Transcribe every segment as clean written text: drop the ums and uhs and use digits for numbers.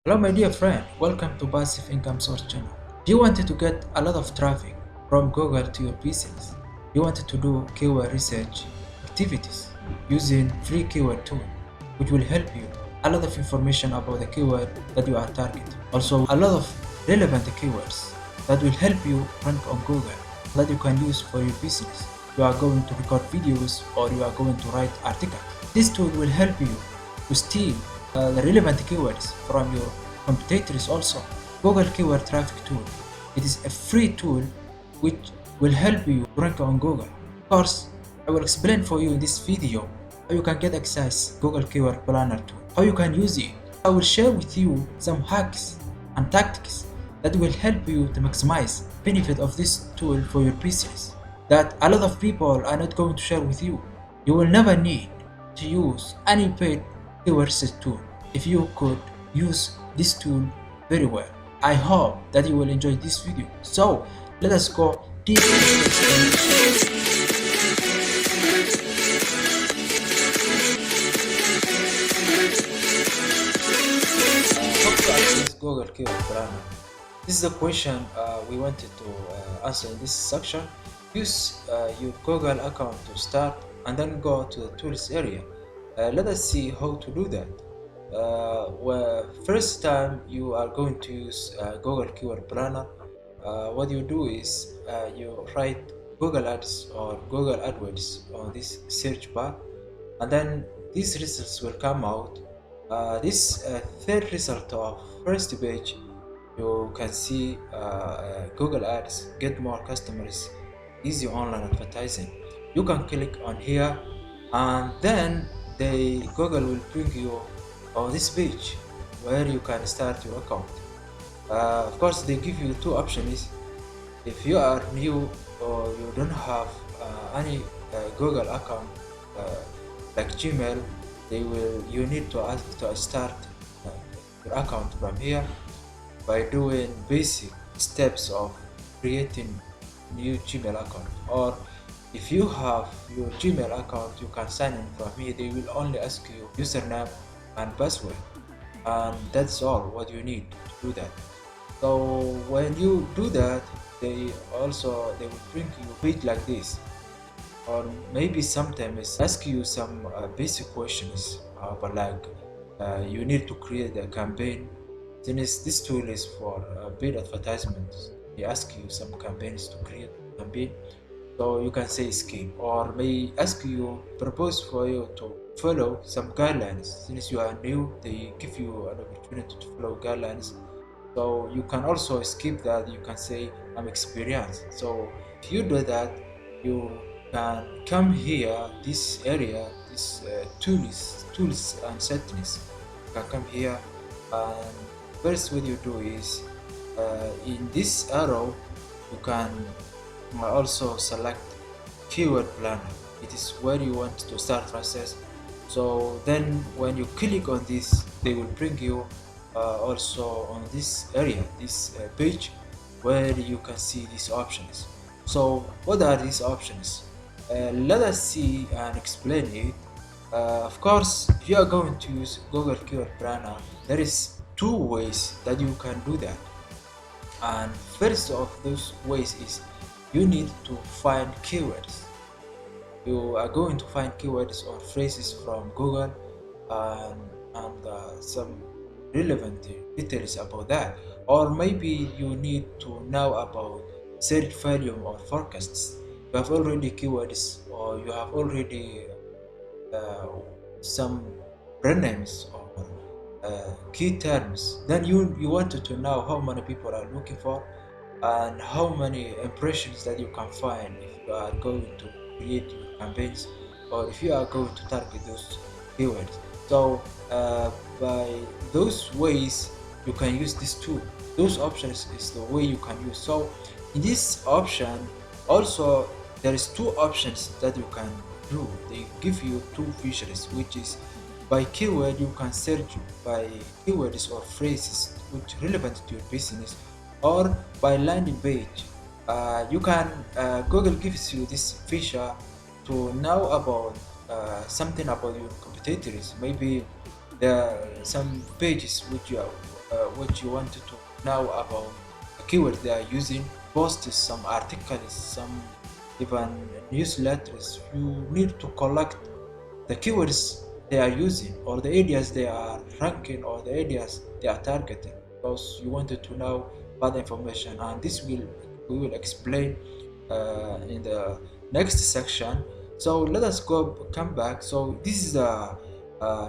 Hello my dear friend, welcome to Passive Income Source channel. Do you wanted to get a lot of traffic from Google to your business? You wanted to do keyword research activities using free keyword tool which will help you a lot of information about the keyword that you are targeting. Also a lot of relevant keywords that will help you rank on Google that you can use for your business. You are going to record videos or you are going to write articles. This tool will help you to steal the relevant keywords from your competitors also. Google Keyword Traffic Tool. It is a free tool which will help you rank on Google. Of course, I will explain for you in this video how you can get access Google Keyword Planner tool, how you can use it. I will share with you some hacks and tactics that will help you to maximize benefit of this tool for your business that a lot of people are not going to share with you. You will never need to use any paid keyword research tool if you could use this tool very well. I hope that you will enjoy this video. So let us go deep into the explanation. How to access Google Keyword Planner? This is the question we wanted to answer in this section. Use your Google account to start and then go to the tools area. Let us see how to do that. First time you are going to use Google Keyword Planner, what you do is you write Google Ads or Google AdWords on this search bar, and then these results will come out. This third result of first page, you can see Google Ads, get more customers, easy online advertising. You can click on here and then Google will bring you on this page where you can start your account. Of course, they give you two options. If you are new or you don't have any Google account like Gmail, you need to start your account from here by doing basic steps of creating new Gmail account. Or if you have your Gmail account, you can sign in from here. They will only ask you username and password, and that's all what you need to do that. So when you do that, they will bring you a page like this, or maybe sometimes ask you some basic questions, but like you need to create a campaign. Since this tool is for paid advertisements, they ask you some campaigns to create a campaign. So you can say skip, or may ask you, propose for you to follow some guidelines. Since you are new, they give you an opportunity to follow guidelines. So you can also skip that. You can say I'm experienced. So if you do that, you can come here, this area, this tools and settings. You can come here, and first what you do is in this arrow you can also select keyword planner. It is where you want to start process. So then when you click on this, they will bring you also on this area, this page where you can see these options. So what are these options? Let us see and explain it. Of course, if you are going to use Google Keyword Planner, there is two ways that you can do that. And first of those ways is you need to find keywords. You are going to find keywords or phrases from Google and some relevant details about that. Or maybe you need to know about search volume or forecasts. You have already keywords, or you have already some brand names or key terms. Then you wanted to know how many people are looking for and how many impressions that you can find if you are going to create your campaigns, or if you are going to target those keywords. So by those ways you can use this tool. Those options is the way you can use. So in this option also there is two options that you can do. They give you two features, which is by keyword. You can search by keywords or phrases which relevant to your business, or by landing page. Google gives you this feature to know about something about your competitors. Maybe there are some pages which what you wanted to know about the keyword they are using, posts, some articles, some even newsletters. You need to collect the keywords they are using, or the areas they are ranking, or the areas they are targeting, because you wanted to know further information. And this will we will explain in the next section. So let us come back. So this is the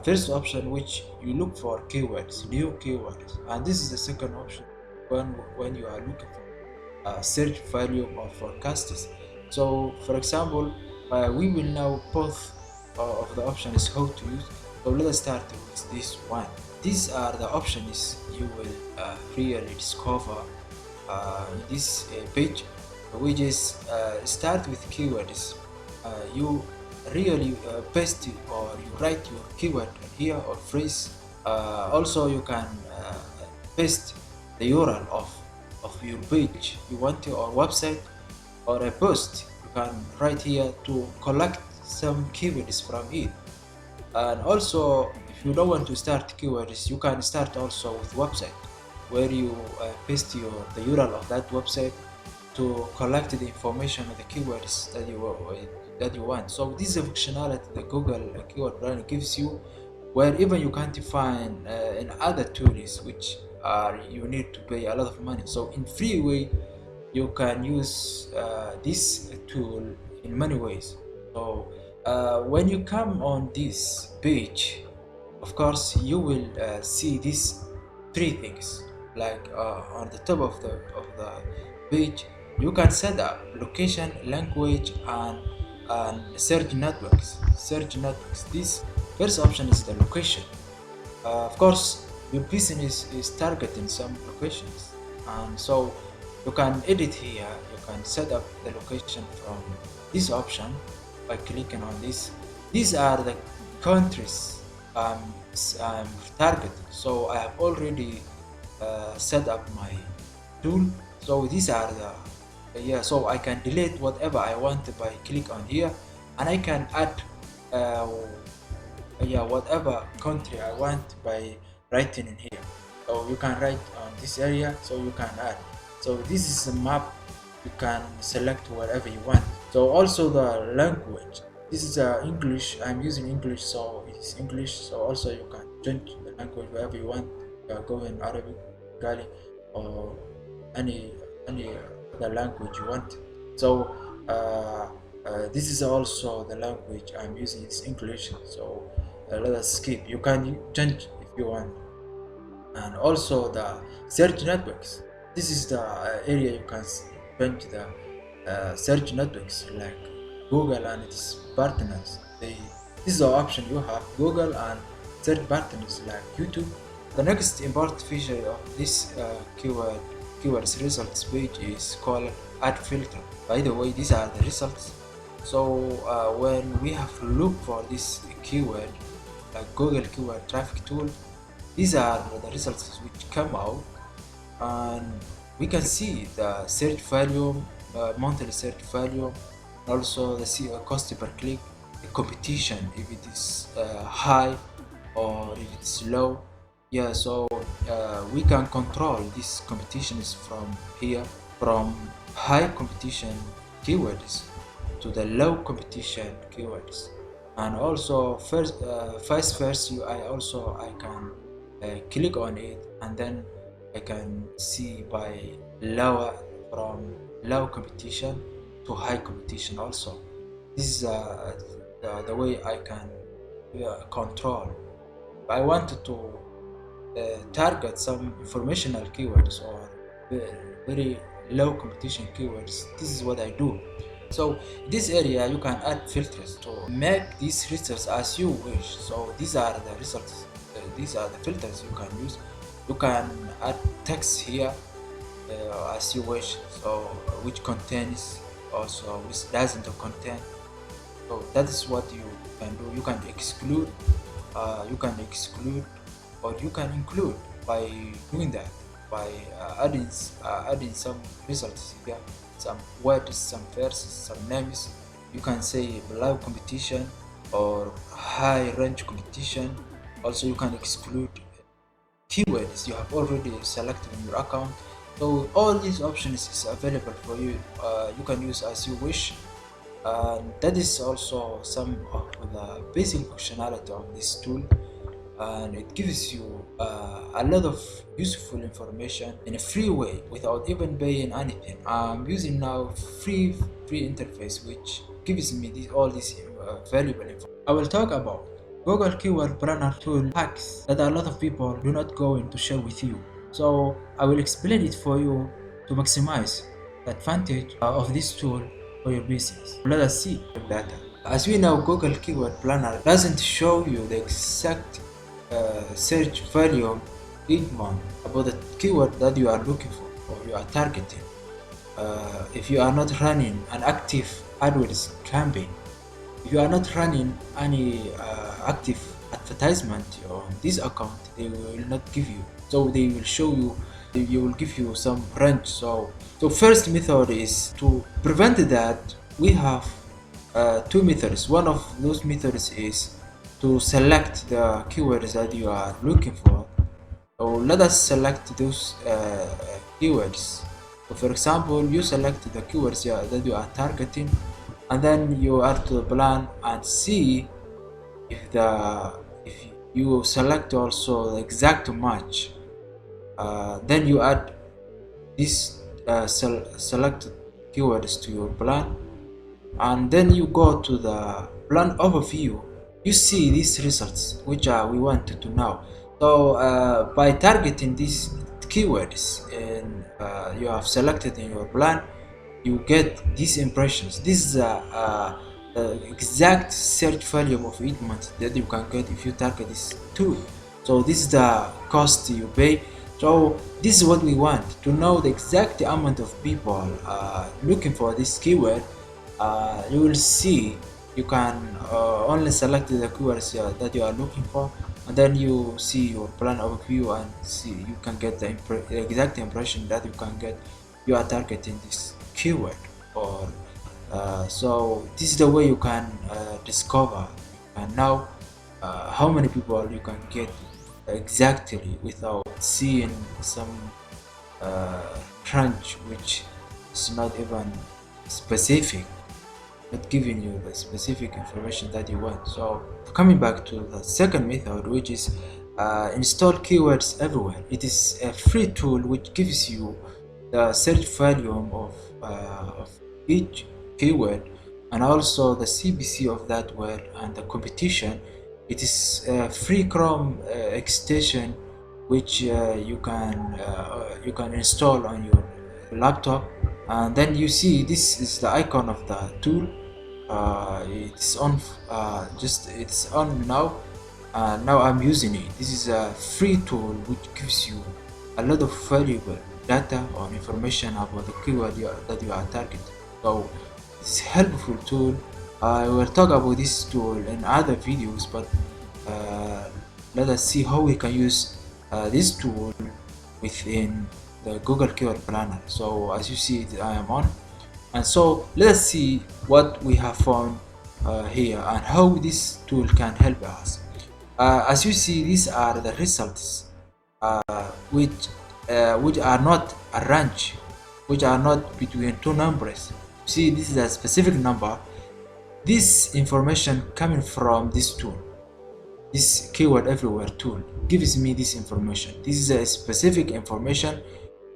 first option, which you look for keywords, new keywords, and this is the second option when you are looking for search volume or forecasts. So for example, we will know both of the options how to use. So let us start with this one. These are the options you will really discover in this page, which is start with keywords. You really paste it, or you write your keyword here or phrase. Also you can paste the URL of your page you want to, or website, or a post. You can write here to collect some keywords from it. And also, if you don't want to start keywords, you can start also with website, where you paste the URL of that website to collect the information of the keywords that you want. So this is a functionality the Google Keyword Planner gives you, where even you can't find in other tools, which are you need to pay a lot of money. So in free way, you can use this tool in many ways. So when you come on this page, of course you will see these three things. Like on the top of the page, you can set up location, language, and search networks. This first option is the location. Of course, your business is targeting some locations, and so you can edit here. You can set up the location from this option by clicking on this. These are the countries I'm targeting. So I have already set up my tool. So these are the so I can delete whatever I want by click on here, and I can add whatever country I want by writing in here. So you can write on this area, so you can add. So this is a map. You can select wherever you want. So also the language, this is English. I'm using English, so it is English. So also you can change the language wherever you want. Go in Arabic, Gali, or any other language you want. So this is also the language I'm using. It's English. So let us skip. You can change if you want. And also the search networks. This is the area you can change the search networks, like Google and its partners. This is the option you have: Google and search partners like YouTube. The next important feature of this keywords results page is called add filter. By the way, these are the results. So when we have to look for this keyword, like Google keyword traffic tool, these are the results which come out, and we can see the search volume, monthly search volume, also the cost per click, the competition, if it is high or if it's low. Yeah, so we can control these competitions from here, from high competition keywords to the low competition keywords. And also vice versa, I can click on it, and then I can see by from low competition to high competition also. This is the way I can control. I wanted to target some informational keywords or very low competition keywords. This is what I do. So this area you can add filters to make these results as you wish. So these are the results. These are the filters you can use. You can add text here as you wish. So which contains, also which doesn't contain. So that is what you can do. You can exclude. Or you can include by doing that, by adding some results here, some words, some verses, some names. You can say low competition or high range competition. Also you can exclude keywords you have already selected in your account. So all these options is available for you. You can use as you wish, and that is also some of the basic functionality of this tool, and it gives you a lot of useful information in a free way without even paying anything. I'm using now free interface which gives me all this valuable information. I will talk about Google Keyword Planner tool hacks that a lot of people do not go in to share with you. So I will explain it for you to maximize the advantage of this tool for your business. Let us see the data. As we know, Google Keyword Planner doesn't show you the exact search volume each month about the keyword that you are looking for or you are targeting. If you are not running an active AdWords campaign, if you are not running any active advertisement on this account, they will not give you. So they will show you, they will give you some range. So first method is to prevent that. We have two methods. One of those methods is to select the keywords that you are looking for. So let us select those keywords. So for example, you select the keywords that you are targeting, and then you add to the plan and see if you select also the exact match. Then you add these selected keywords to your plan, and then you go to the plan overview. You see these results which we wanted to know. So by targeting these keywords and you have selected in your plan, you get these impressions. This is the exact search volume of each month that you can get if you target this tool. So this is the cost you pay. So this is what we want to know, the exact amount of people looking for this keyword. You will see you can only select the keywords that you are looking for, and then you see your plan overview and see you can get the exact impression that you can get. You are targeting this keyword, or so this is the way you can discover and know how many people you can get exactly without seeing some crunch which is not even specific, not giving you the specific information that you want. So coming back to the second method, which is install keywords everywhere. It is a free tool which gives you the search volume of each keyword, and also the CPC of that word and the competition. It is a free Chrome extension which you can install on your laptop, and then you see this is the icon of the tool. It's on it's on now. Now I'm using it. This is a free tool which gives you a lot of valuable data or information about the keyword that you are targeting. So it's a helpful tool. I will talk about this tool in other videos, but let us see how we can use this tool within the Google Keyword Planner. So as you see, I am on, and so let us see what we have found here and how this tool can help us. As you see, these are the results which are not a range, which are not between two numbers. See, this is a specific number. This information coming from this tool, this keyword everywhere tool, gives me this information. This is a specific information,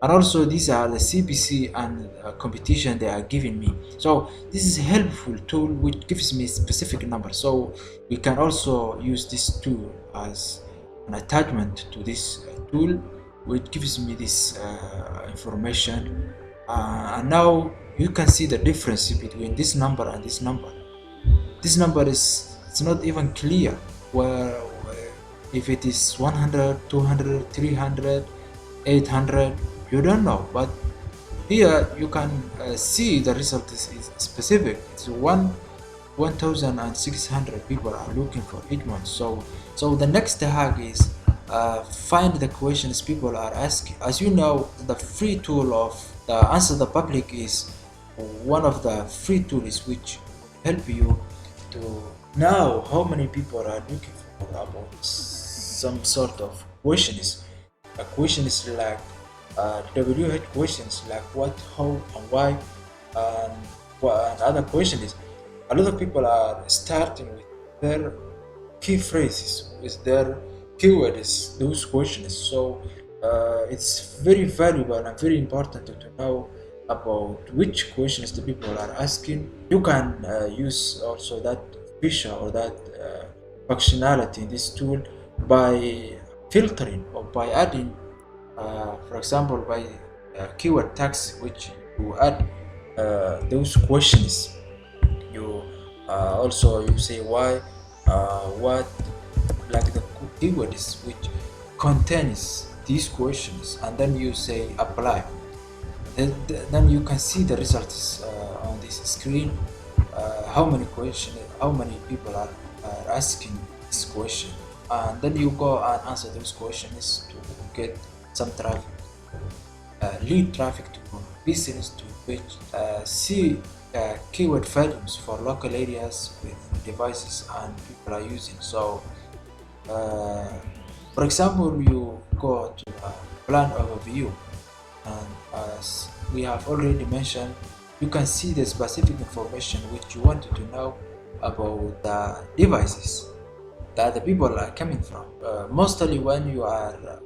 and also these are the CPC and competition they are giving me. So this is a helpful tool which gives me specific numbers. So we can also use this tool as an attachment to this tool which gives me this information, and now you can see the difference between this number and this number. This number it's not even clear where if it is 100, 200, 300, 800, you don't know. But here you can see the result is specific. It's 1,600 people are looking for each month. So the next hack is find the questions people are asking. As you know, the free tool of the Answer the Public is one of the free tools which help you to know how many people are looking for about some sort of questions. questions like WH questions like what, how, and why, and, and other questions. A lot of people are starting with their key phrases, with their keywords, those questions. So it's very valuable and very important to know about which questions the people are asking. You can use also that feature or that functionality in this tool by filtering or by adding, for example, by keyword tags, which you add those questions. You also you say why, what, like the keywords which contains these questions, and then you say apply. Then you can see the results on this screen. How many questions, how many people are asking this question, and then you go and answer those questions to get some traffic, lead traffic to business to which see keyword values for local areas with devices and people are using. So uh, for example, you go to a plan overview, and as we have already mentioned, you can see the specific information which you wanted to know about the devices that the people are coming from. Mostly when you are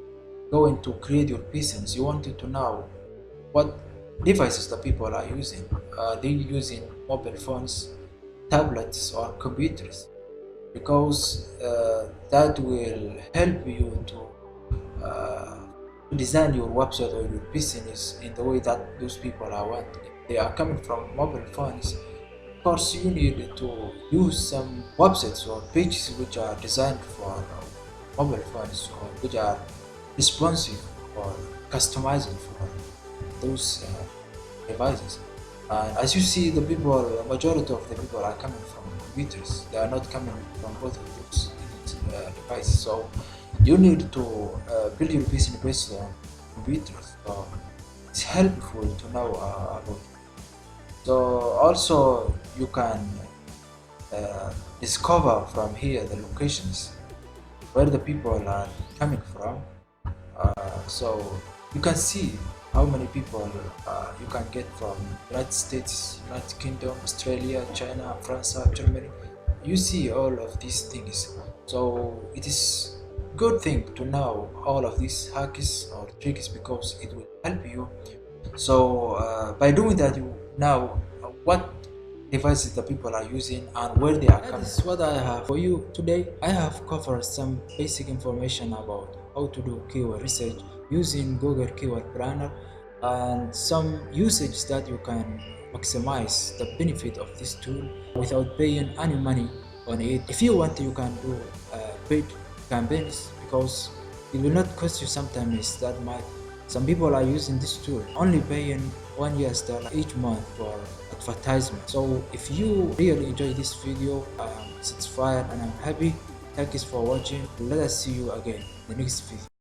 going to create your business, you wanted to know what devices the people are using. Are they using mobile phones, tablets, or computers? Because that will help you to design your website or your business in the way that those people are wanting. If they are coming from mobile phones, of course you need to use some websites or pages which are designed for mobile phones, or which are responsive or customizable for those devices. And as you see, the people, majority of the people are coming from computers. They are not coming from both of those devices. So you need to build your business based on computers. So it's helpful to know about it. So also you can discover from here the locations where the people are coming from. So you can see how many people you can get from United States, United Kingdom, Australia, China, France, Germany. You see all of these things. So it is good thing to know all of these hacks or tricks because it will help you. So by doing that, you know what devices the people are using and where they are coming. That is what I have for you today. I have covered some basic information about how to do keyword research using Google Keyword Planner, and some usage that you can maximize the benefit of this tool without paying any money on it. If you want, you can do paid campaigns because it will not cost you sometimes that much. Some people are using this tool only paying $1 each month for advertisement. So if you really enjoy this video, I'm satisfied and I'm happy. Thank you for watching. Let us see you again in the next video.